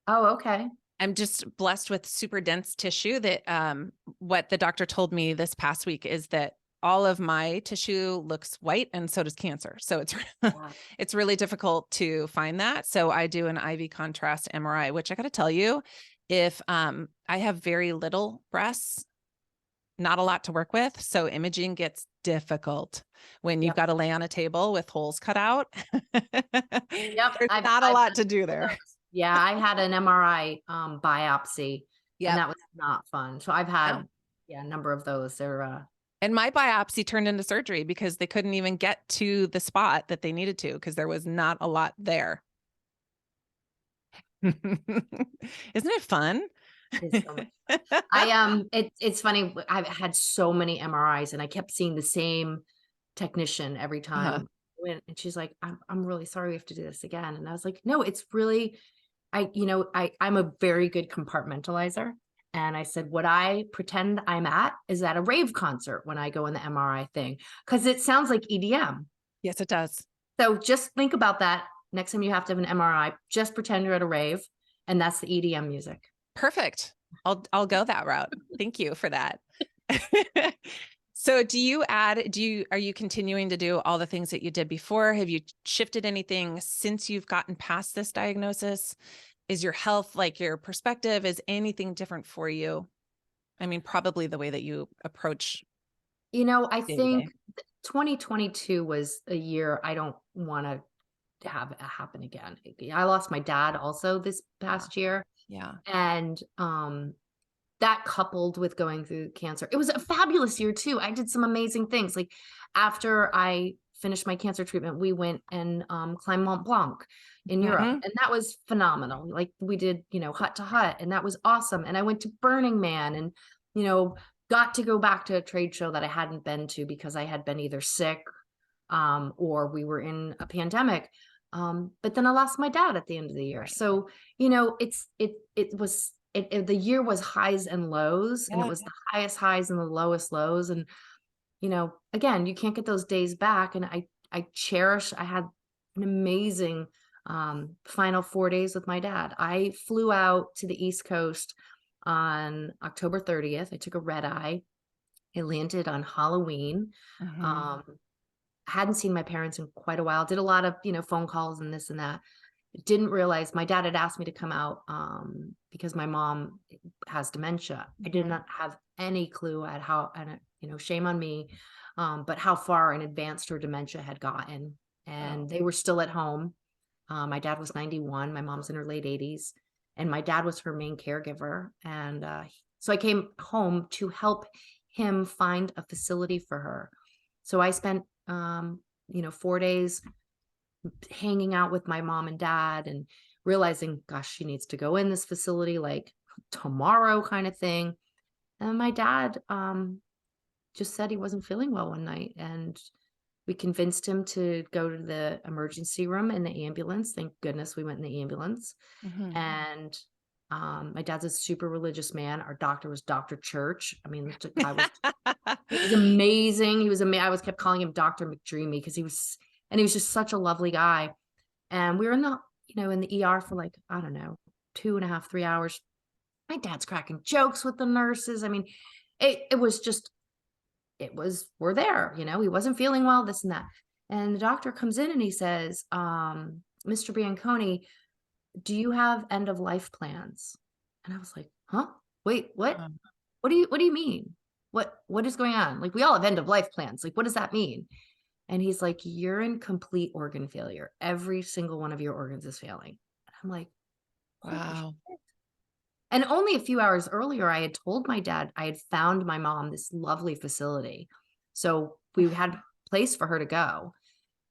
Oh, okay. I'm just blessed with super dense tissue that what the doctor told me this past week is that all of my tissue looks white and so does cancer. So it's Yeah. it's really difficult to find that. So I do an IV contrast MRI, which I got to tell you, if I have very little breasts, not a lot to work with. So imaging gets difficult when you've Yep. got to lay on a table with holes cut out. Yep. There's I've not a I've lot done to do some of there. those. Yeah, I had an MRI biopsy, and Yep. that was not fun. So I've No. had, yeah, a number of those. They're And my biopsy turned into surgery because they couldn't even get to the spot that they needed to because there was not a lot there. Isn't it fun? is so much. It's funny. I've had so many MRIs, and I kept seeing the same technician every Uh-huh. time. And she's like, I'm really sorry we have to do this again. And I was like, no, it's really, I'm a very good compartmentalizer. And I said, what I pretend I'm at is at a rave concert when I go in the MRI thing, because it sounds like EDM. Yes, it does. So just think about that next time you have to have an MRI. Just pretend you're at a rave, and that's the EDM music. Perfect. I'll go that route. Thank you for that. So are you continuing to do all the things that you did before? Have you shifted anything since you've gotten past this diagnosis? Is your health, like your perspective, is anything different for you? I mean, probably the way that you approach I day to think day. 2022 was a year I don't want to have it happen again. I lost my dad also this Yeah. past year. Yeah. And that coupled with going through cancer, it was a fabulous year too. I did some amazing things. Like after I finished my cancer treatment, we went and climbed Mont Blanc in Europe. Mhm. And that was phenomenal. Like we did, hut to hut, and that was awesome. And I went to Burning Man and, you know, got to go back to a trade show that I hadn't been to because I had been either sick or we were in a pandemic. But then I lost my dad at the end of the year. Right. So, the year was highs and lows, and it Yeah. was the highest highs and the lowest lows. And, again, you can't get those days back. And I had an amazing final 4 days with my dad. I flew out to the East Coast on October 30th. I took a red eye. I landed on Halloween. Mhm. Um, hadn't seen my parents in quite a while, did a lot of, phone calls and this and that. Didn't realize my dad had asked me to come out because my mom has dementia. I did Mhm. not have any clue at how, and shame on me, but how far in advanced her dementia had gotten. Oh. And they were still at home. My dad was 91, my mom's in her late 80s, and my dad was her main caregiver. And so I came home to help him find a facility for her. So I spent 4 days hanging out with my mom and dad and realizing, gosh, she needs to go in this facility like tomorrow kind of thing. And my dad just said he wasn't feeling well one night. And we convinced him to go to the emergency room in the ambulance. Thank goodness we went in the ambulance. Mhm. And my dad's a super religious man. Our doctor was Dr. Church. I mean, the guy was he was amazing. He was amazing. I was kept calling him Dr. McDreamy because he was just such a lovely guy. And we were in the ER for like, I don't know, 2.5, 3 hours. My dad's cracking jokes with the nurses. I mean, it was just, we're there, he wasn't feeling well, this and that. And the doctor comes in and he says, Mr. Bianconi, do you have end of life plans? And I was like, huh? Wait, what? Um, What do you mean? What is going on? Like, we all have end of life plans. Like, what does that mean? And he's like, you're in complete organ failure. Every single one of your organs is failing. And I'm like, holy wow. shit. And only a few hours earlier, I had told my dad I had found my mom this lovely facility. So we had a place for her to go.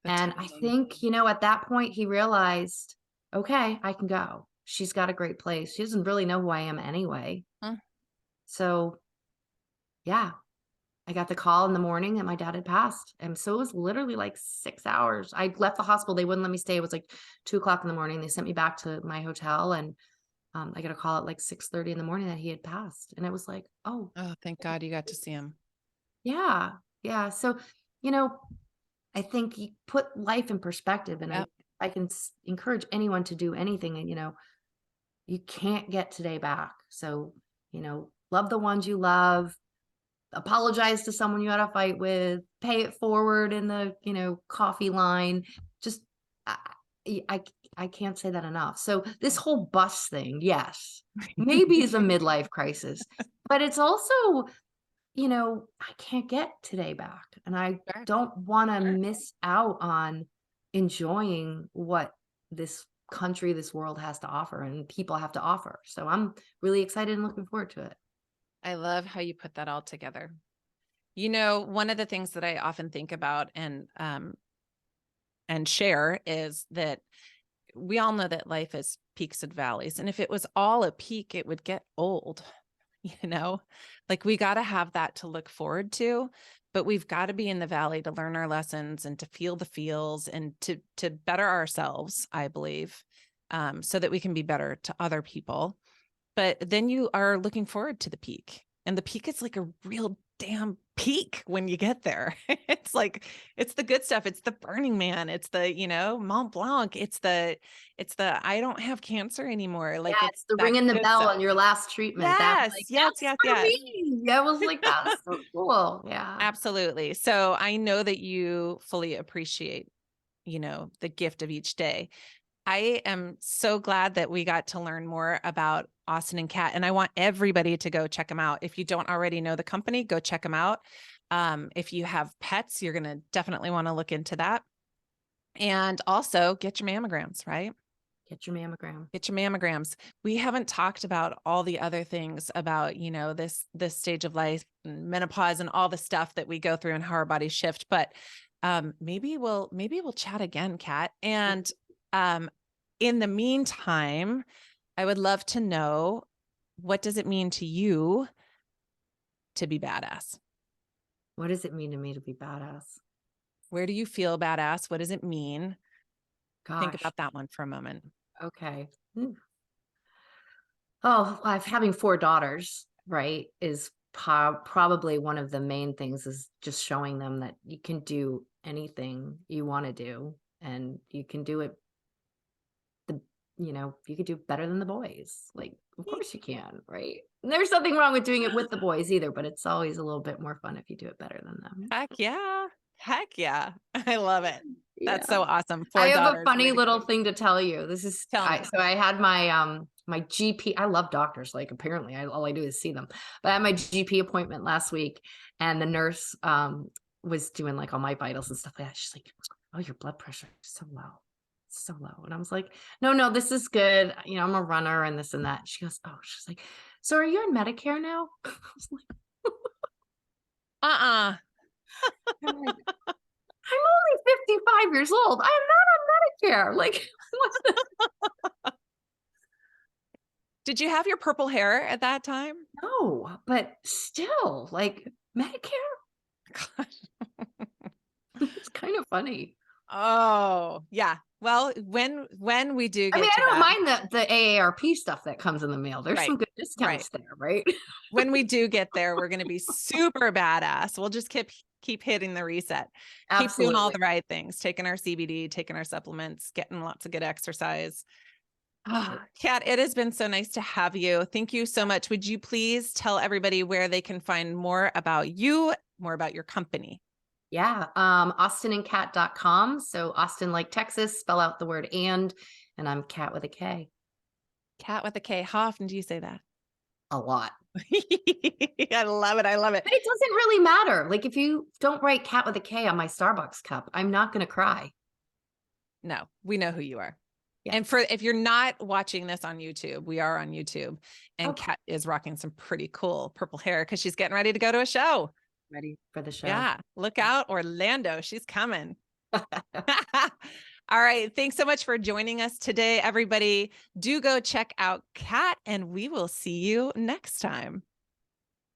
The And I timing. think, at that point, he realized, okay, I can go. She's got a great place. She doesn't really know who I am anyway. Mm. So, yeah, I got the call in the morning that my dad had passed. And so it was literally like 6 hours. I left the hospital. They wouldn't let me stay. It was like 2 o'clock in the morning. They sent me back to my hotel, and I got a call at like 6:30 in the morning that he had passed. And it was like, oh, Oh, thank God you got to see him. Yeah. Yeah. So, you know, I think you put life in perspective, and Yep. I can encourage anyone to do anything. And, you can't get today back. So, love the ones you love, apologize to someone you had a fight with, pay it forward in the, coffee line. Just, I, I, I can't say that enough. So this whole bus thing, yes, maybe is a midlife crisis, but it's also, I can't get today back. And I Sure. don't want to Sure. miss out on enjoying what this country, this world has to offer and people have to offer. So I'm really excited and looking forward to it. I love how you put that all together. One of the things that I often think about and share is that we all know that life is peaks and valleys. And if it was all a peak, it would get old, you know, like we got to have that to look forward to, but we've got to be in the valley to learn our lessons and to feel the feels and to better ourselves, I believe, so that we can be better to other people. But then you are looking forward to the peak. And the peak is like a real damn peak when you get there. It's like, it's the good stuff. It's the Burning Man. It's the, Mont Blanc. It's the I don't have cancer anymore. Yeah, Like it's it's the that ringing the good bell stuff. on your last treatment. That's Yes, like, yes, that's yes, for yes. me. I was like, that's so cool. Yeah. Absolutely. So I know that you fully appreciate, the gift of each day. I am so glad that we got to learn more about Austin and Kat, and I want everybody to go check them out. If you don't already know the company, go check them out. If you have pets, you're going to definitely want to look into that. And also get your mammograms, right? Get your mammogram. Get your mammograms. We haven't talked about all the other things about, this stage of life, and menopause, and all the stuff that we go through and how our bodies shift. But maybe we'll chat again, Kat. And um, in the meantime, I would love to know, what does it mean to you to be badass? What does it mean to me to be badass? Where do you feel badass? What does it mean? Think Gosh. about that one for a moment. Okay. Oh, having 4 daughters, right, is probably one of the main things, is just showing them that you can do anything you wanna do, and you can do it the you could do it better than the boys. Like, of course you can, right? And there's nothing wrong with doing it with the boys either, but it's always a little bit more fun if you do it better than them. Heck yeah. Heck yeah. I love it. That's Yeah. so awesome. I 4 have a daughters. Way funny to little go. thing to tell you. This is Tell I me. so I had my GP. I love doctors, like, apparently, all I do is see them. But I had my GP appointment last week, and the nurse, was doing, like, all my vitals and stuff like that. She's like, "Oh, your blood pressure is so low. It's so low." And I was like, "No, no, this is good. I'm a runner and this and that." She goes, "Oh," she's like, "So are you on Medicare now?" I was like, Uh-uh. I'm like, "I'm only 55 years old. I'm not on Medicare." Like, what the Did you have your purple hair at that time? No, but still, like, Medicare? Gosh. It's kind of funny. Oh, yeah. Well, when we do I mean, get I to don't that, mind the AARP stuff that comes in the mail. There's right. some good Right. discounts there, right? When we do get there, we're going to be super badass. We'll just keep hitting the reset. Keep doing all Absolutely. the right things, taking our CBD, taking our supplements, getting lots of good exercise. Ah, Kat, it has been so nice to have you. Thank you so much. Would you please tell everybody where they can find more about you, more about your company? Yeah, austinandcat.com. So Austin like Texas, spell out the word and I'm Cat with a K. Kat with a K. How often do you say that? A lot. I love it. I love it. But it doesn't really matter. Like, if you don't write Cat with a K on my Starbucks cup, I'm not gonna cry. No, we know who you are. Yeah. And if you're not watching this on YouTube, we are on YouTube, and Okay. Kat is rocking some pretty cool purple hair because she's getting ready to go to a show. Ready for the show. Yeah, look out, Orlando. She's coming. All right. Thanks so much for joining us today, everybody. Do go check out Kat, and we will see you next time.